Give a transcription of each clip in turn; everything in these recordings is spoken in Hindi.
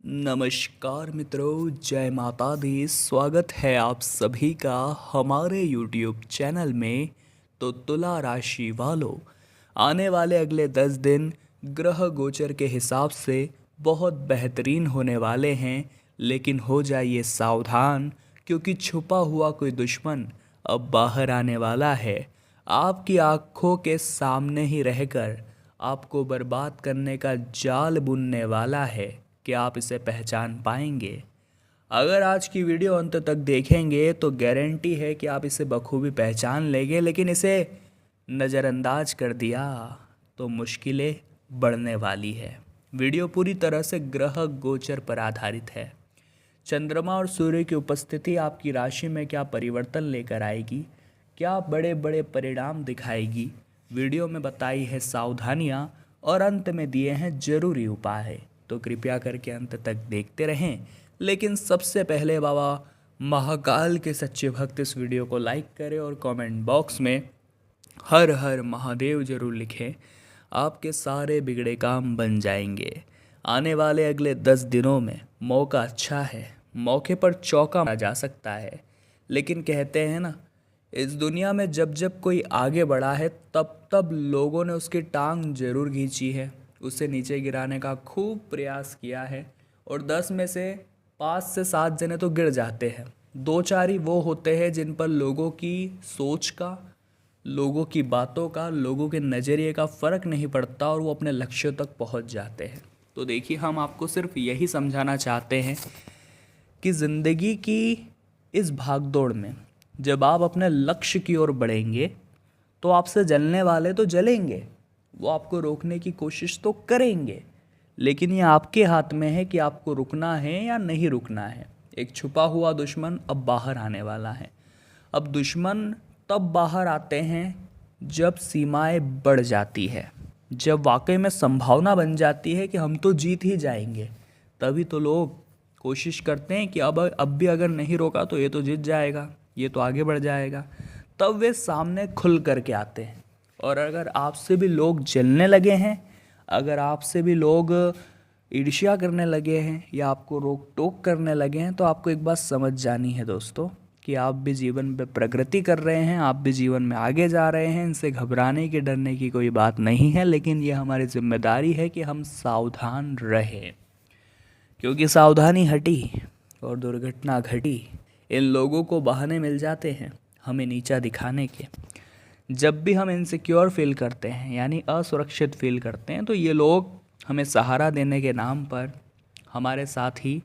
नमस्कार मित्रों, जय माता दी। स्वागत है आप सभी का हमारे YouTube चैनल में। तो तुला राशि वालों, आने वाले अगले 10 दिन ग्रह गोचर के हिसाब से बहुत बेहतरीन होने वाले हैं। लेकिन हो जाइए सावधान, क्योंकि छुपा हुआ कोई दुश्मन अब बाहर आने वाला है। आपकी आंखों के सामने ही रहकर आपको बर्बाद करने का जाल बुनने वाला है कि आप इसे पहचान पाएंगे। अगर आज की वीडियो अंत तक देखेंगे तो गारंटी है कि आप इसे बखूबी पहचान लेंगे, लेकिन इसे नज़रअंदाज कर दिया तो मुश्किलें बढ़ने वाली है। वीडियो पूरी तरह से ग्रह गोचर पर आधारित है। चंद्रमा और सूर्य की उपस्थिति आपकी राशि में क्या परिवर्तन लेकर आएगी, क्या बड़े बड़े परिणाम दिखाएगी, वीडियो में बताई है सावधानियां और अंत में दिए हैं जरूरी उपाय। तो कृपया करके अंत तक देखते रहें। लेकिन सबसे पहले बाबा महाकाल के सच्चे भक्त इस वीडियो को लाइक करें और कमेंट बॉक्स में हर हर महादेव जरूर लिखें। आपके सारे बिगड़े काम बन जाएंगे। आने वाले अगले 10 दिनों में मौका अच्छा है, मौके पर चौका मारा जा सकता है। लेकिन कहते हैं ना, इस दुनिया में जब जब कोई आगे बढ़ा है तब तब लोगों ने उसकी टांग जरूर खींची है, उसे नीचे गिराने का खूब प्रयास किया है। और 10 में से 5 से 7 जने तो गिर जाते हैं। 2-4 ही वो होते हैं जिन पर लोगों की सोच का, लोगों की बातों का, लोगों के नज़रिए का फ़र्क नहीं पड़ता और वो अपने लक्ष्यों तक पहुंच जाते हैं। तो देखिए, हम आपको सिर्फ यही समझाना चाहते हैं कि ज़िंदगी की इस भागदौड़ में जब आप अपने लक्ष्य की ओर बढ़ेंगे तो आपसे जलने वाले तो जलेंगे, वो आपको रोकने की कोशिश तो करेंगे, लेकिन ये आपके हाथ में है कि आपको रुकना है या नहीं रुकना है। एक छुपा हुआ दुश्मन अब बाहर आने वाला है। अब दुश्मन तब बाहर आते हैं जब सीमाएं बढ़ जाती है, जब वाकई में संभावना बन जाती है कि हम तो जीत ही जाएंगे। तभी तो लोग कोशिश करते हैं कि अब भी अगर नहीं रोका तो ये तो जीत जाएगा, ये तो आगे बढ़ जाएगा। तब वे सामने खुल करके आते हैं। और अगर आपसे भी लोग जलने लगे हैं, अगर आपसे भी लोग ईर्ष्या करने लगे हैं या आपको रोक टोक करने लगे हैं, तो आपको एक बात समझ जानी है दोस्तों, कि आप भी जीवन में प्रगति कर रहे हैं, आप भी जीवन में आगे जा रहे हैं। इनसे घबराने की, डरने की कोई बात नहीं है। लेकिन ये हमारी जिम्मेदारी है कि हम सावधान रहें, क्योंकि सावधानी हटी और दुर्घटना घटी। इन लोगों को बहाने मिल जाते हैं हमें नीचा दिखाने के। जब भी हम इनसिक्योर फील करते हैं, यानी असुरक्षित फील करते हैं, तो ये लोग हमें सहारा देने के नाम पर हमारे साथ ही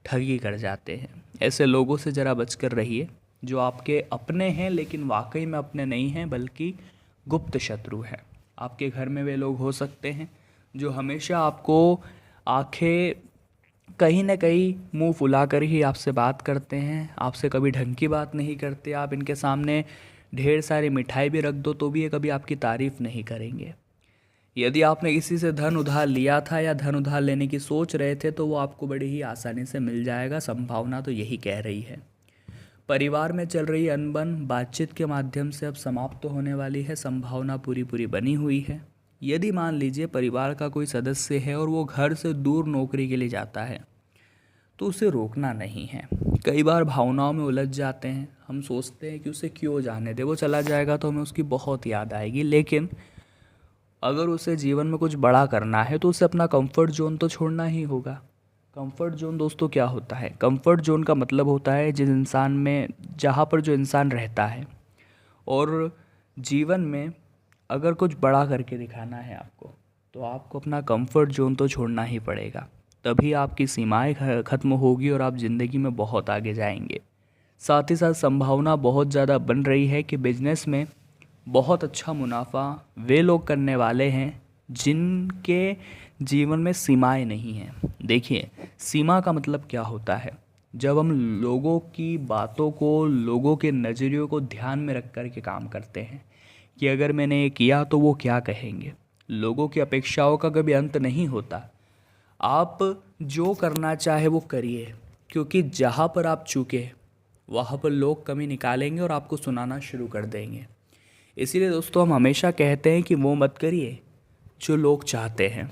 ठगी कर जाते हैं। ऐसे लोगों से ज़रा बचकर रहिए, जो आपके अपने हैं लेकिन वाकई में अपने नहीं हैं, बल्कि गुप्त शत्रु हैं। आपके घर में वे लोग हो सकते हैं जो हमेशा आपको आंखें कहीं ना कहीं मुंह फुलाकर ही आपसे बात करते हैं, आपसे कभी ढंग की बात नहीं करते। आप इनके सामने ढेर सारी मिठाई भी रख दो तो भी ये कभी आपकी तारीफ़ नहीं करेंगे। यदि आपने किसी से धन उधार लिया था या धन उधार लेने की सोच रहे थे तो वो आपको बड़ी ही आसानी से मिल जाएगा। संभावना तो यही कह रही है। परिवार में चल रही अनबन बातचीत के माध्यम से अब समाप्त होने वाली है। संभावना पूरी पूरी बनी हुई है। यदि मान लीजिए परिवार का कोई सदस्य है और वो घर से दूर नौकरी के लिए जाता है, तो उसे रोकना नहीं है। कई बार भावनाओं में उलझ जाते हैं, हम सोचते हैं कि उसे क्यों जाने दे, वो चला जाएगा तो हमें उसकी बहुत याद आएगी। लेकिन अगर उसे जीवन में कुछ बड़ा करना है तो उसे अपना कंफर्ट जोन तो छोड़ना ही होगा। कंफर्ट जोन दोस्तों क्या होता है? कंफर्ट जोन का मतलब होता है जिस इंसान में, जहाँ पर जो इंसान रहता है, और जीवन में अगर कुछ बड़ा करके दिखाना है आपको, तो आपको अपना कंफर्ट जोन तो छोड़ना ही पड़ेगा। तभी आपकी सीमाएं ख़त्म होगी और आप ज़िंदगी में बहुत आगे जाएंगे। साथ ही साथ संभावना बहुत ज़्यादा बन रही है कि बिजनेस में बहुत अच्छा मुनाफा वे लोग करने वाले हैं जिनके जीवन में सीमाएं नहीं हैं। देखिए, सीमा का मतलब क्या होता है? जब हम लोगों की बातों को, लोगों के नज़रियों को ध्यान में रख कर के काम करते हैं कि अगर मैंने ये किया तो वो क्या कहेंगे। लोगों की अपेक्षाओं का कभी अंत नहीं होता। आप जो करना चाहे वो करिए, क्योंकि जहाँ पर आप चूके वहाँ पर लोग कमी निकालेंगे और आपको सुनाना शुरू कर देंगे। इसीलिए दोस्तों, हम हमेशा कहते हैं कि वो मत करिए जो लोग चाहते हैं,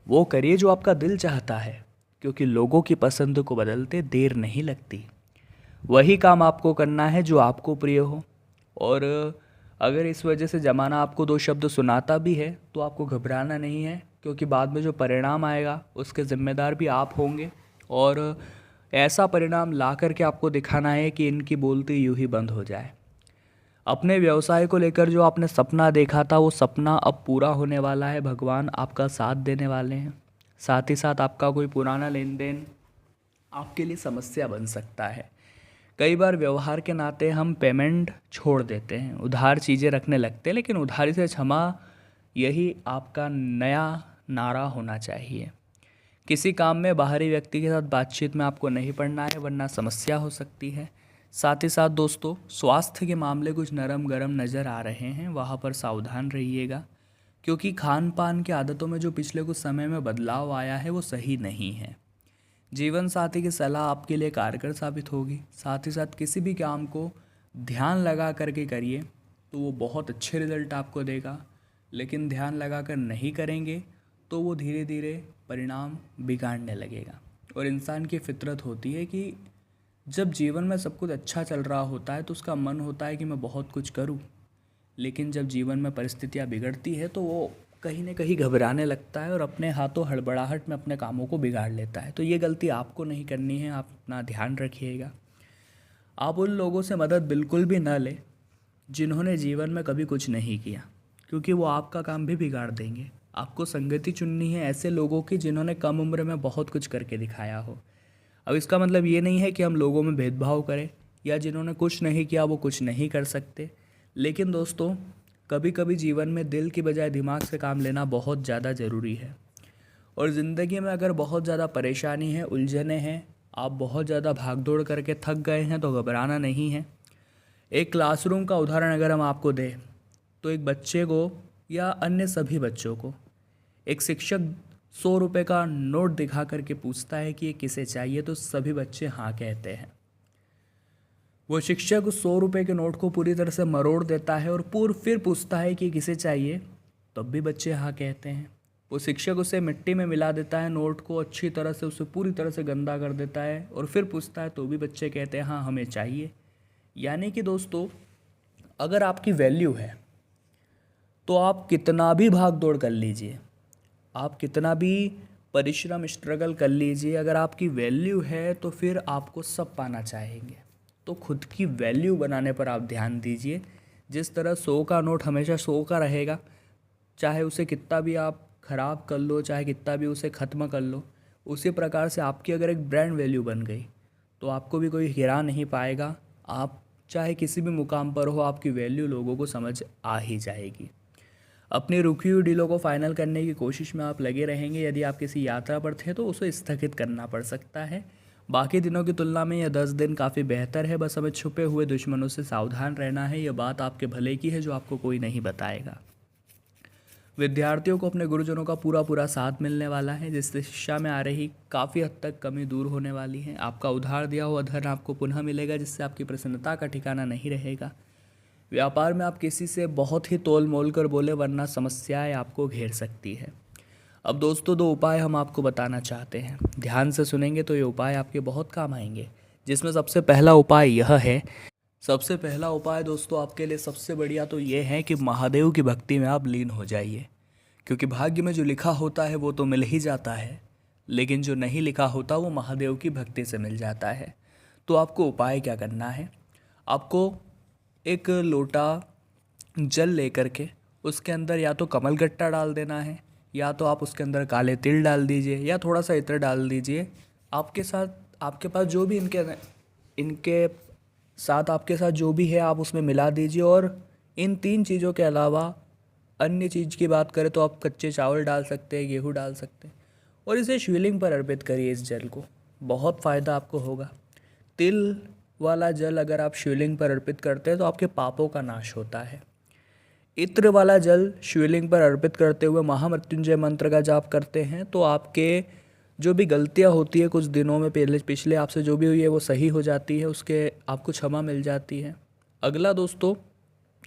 वो करिए जो आपका दिल चाहता है। क्योंकि लोगों की पसंद को बदलते देर नहीं लगती। वही काम आपको करना है जो आपको प्रिय हो। और अगर इस वजह से ज़माना आपको दो शब्द सुनाता भी है तो आपको घबराना नहीं है, क्योंकि बाद में जो परिणाम आएगा उसके ज़िम्मेदार भी आप होंगे। और ऐसा परिणाम ला करके आपको दिखाना है कि इनकी बोलती यूं ही बंद हो जाए। अपने व्यवसाय को लेकर जो आपने सपना देखा था वो सपना अब पूरा होने वाला है। भगवान आपका साथ देने वाले हैं। साथ ही साथ आपका कोई पुराना लेन देन आपके लिए समस्या बन सकता है। कई बार व्यवहार के नाते हम पेमेंट छोड़ देते हैं, उधार चीज़ें रखने लगते हैं, लेकिन उधारी से क्षमा यही आपका नया नारा होना चाहिए। किसी काम में बाहरी व्यक्ति के साथ बातचीत में आपको नहीं पड़ना है, वरना समस्या हो सकती है। साथ ही साथ दोस्तों, स्वास्थ्य के मामले कुछ नरम गरम नज़र आ रहे हैं, वहाँ पर सावधान रहिएगा, क्योंकि खान पान की आदतों में जो पिछले कुछ समय में बदलाव आया है वो सही नहीं है। जीवन साथी की सलाह आपके लिए कारगर साबित होगी। साथ ही साथ किसी भी काम को ध्यान लगा करके करिए तो वो बहुत अच्छे रिजल्ट आपको देगा, लेकिन ध्यान लगा कर नहीं करेंगे तो वो धीरे धीरे परिणाम बिगाड़ने लगेगा। और इंसान की फितरत होती है कि जब जीवन में सब कुछ अच्छा चल रहा होता है तो उसका मन होता है कि मैं बहुत कुछ करूं, लेकिन जब जीवन में परिस्थितियां बिगड़ती है तो वो कहीं ना कहीं घबराने लगता है और अपने हाथों हड़बड़ाहट में अपने कामों को बिगाड़ लेता है। तो ये गलती आपको नहीं करनी है, आप अपना ध्यान रखिएगा। आप उन लोगों से मदद बिल्कुल भी न लें जिन्होंने जीवन में कभी कुछ नहीं किया, क्योंकि वो आपका काम भी बिगाड़ देंगे। आपको संगति चुननी है ऐसे लोगों की जिन्होंने कम उम्र में बहुत कुछ करके दिखाया हो। अब इसका मतलब ये नहीं है कि हम लोगों में भेदभाव करें या जिन्होंने कुछ नहीं किया वो कुछ नहीं कर सकते, लेकिन दोस्तों कभी कभी जीवन में दिल की बजाय दिमाग से काम लेना बहुत ज़्यादा ज़रूरी है। और ज़िंदगी में अगर बहुत ज़्यादा परेशानी है, उलझने हैं, आप बहुत ज़्यादा भाग दौड़ करके थक गए हैं तो घबराना नहीं है। एक क्लासरूम का उदाहरण अगर हम आपको दें तो एक बच्चे को या अन्य सभी बच्चों को एक शिक्षक 100 रुपये का नोट दिखा करके पूछता है कि ये किसे चाहिए, तो सभी बच्चे हाँ कहते हैं। वो शिक्षक उस 100 रुपये के नोट को पूरी तरह से मरोड़ देता है और फिर पूछता है कि किसे चाहिए, तब भी बच्चे हाँ कहते हैं। वो शिक्षक उसे मिट्टी में मिला देता है, नोट को अच्छी तरह से उसे पूरी तरह से गंदा कर देता है और फिर पूछता है तो भी बच्चे कहते हैं हाँ हमें चाहिए। यानी कि दोस्तों, अगर आपकी वैल्यू है तो आप कितना भी भाग दौड़ कर लीजिए, आप कितना भी परिश्रम स्ट्रगल कर लीजिए, अगर आपकी वैल्यू है तो फिर आपको सब पाना चाहेंगे। तो खुद की वैल्यू बनाने पर आप ध्यान दीजिए। जिस तरह 100 का नोट हमेशा 100 का रहेगा, चाहे उसे कितना भी आप ख़राब कर लो, चाहे कितना भी उसे ख़त्म कर लो, उसी प्रकार से आपकी अगर एक ब्रांड वैल्यू बन गई तो आपको भी कोई गिरा नहीं पाएगा। आप चाहे किसी भी मुकाम पर हो, आपकी वैल्यू लोगों को समझ आ ही जाएगी। अपनी रुकी हुई डीलों को फाइनल करने की कोशिश में आप लगे रहेंगे। यदि आप किसी यात्रा पर थे तो उसे स्थगित करना पड़ सकता है। बाकी दिनों की तुलना में यह 10 दिन काफ़ी बेहतर है। बस हमें छुपे हुए दुश्मनों से सावधान रहना है। यह बात आपके भले की है जो आपको कोई नहीं बताएगा। विद्यार्थियों को अपने गुरुजनों का पूरा साथ मिलने वाला है, जिससे शिक्षा में आ रही काफ़ी हद तक कमी दूर होने वाली है। आपका उधार दिया हुआ धन आपको पुनः मिलेगा, जिससे आपकी प्रसन्नता का ठिकाना नहीं रहेगा। व्यापार में आप किसी से बहुत ही तोल मोल कर बोले, वरना समस्याएं आपको घेर सकती है। अब दोस्तों, 2 उपाय हम आपको बताना चाहते हैं। ध्यान से सुनेंगे तो ये उपाय आपके बहुत काम आएंगे, जिसमें सबसे पहला उपाय यह है। सबसे पहला उपाय दोस्तों आपके लिए सबसे बढ़िया तो ये है कि महादेव की भक्ति में आप लीन हो जाइए, क्योंकि भाग्य में जो लिखा होता है वो तो मिल ही जाता है, लेकिन जो नहीं लिखा होता वो महादेव की भक्ति से मिल जाता है। तो आपको उपाय क्या करना है, आपको एक लोटा जल लेकर के उसके अंदर या तो कमलगट्टा डाल देना है, या तो आप उसके अंदर काले तिल डाल दीजिए, या थोड़ा सा इत्र डाल दीजिए। आपके पास जो भी इनके साथ आपके साथ जो भी है आप उसमें मिला दीजिए। और इन 3 चीज़ों के अलावा अन्य चीज़ की बात करें तो आप कच्चे चावल डाल सकते हैं, गेहूँ डाल सकते हैं, और इसे शिवलिंग पर अर्पित करिए। इस जल को बहुत फ़ायदा आपको होगा। तिल वाला जल अगर आप शिवलिंग पर अर्पित करते हैं तो आपके पापों का नाश होता है। इत्र वाला जल शिवलिंग पर अर्पित करते हुए महामृत्युंजय मंत्र का जाप करते हैं तो आपके जो भी गलतियां होती है कुछ दिनों में पिछले आपसे जो भी हुई है वो सही हो जाती है, उसके आपको क्षमा मिल जाती है। अगला दोस्तों,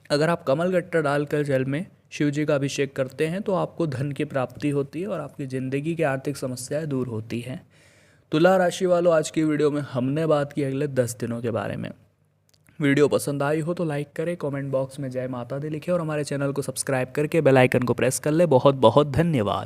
अगर आप कमलगट्टा डालकर जल में शिव जी का अभिषेक करते हैं तो आपको धन की प्राप्ति होती है और आपकी ज़िंदगी की आर्थिक समस्याएं दूर होती हैं। तुला राशि वालों, आज की वीडियो में हमने बात की अगले 10 दिनों के बारे में। वीडियो पसंद आई हो तो लाइक करें, कमेंट बॉक्स में जय माता दी लिखें और हमारे चैनल को सब्सक्राइब करके बेल आइकन को प्रेस कर ले। बहुत बहुत धन्यवाद।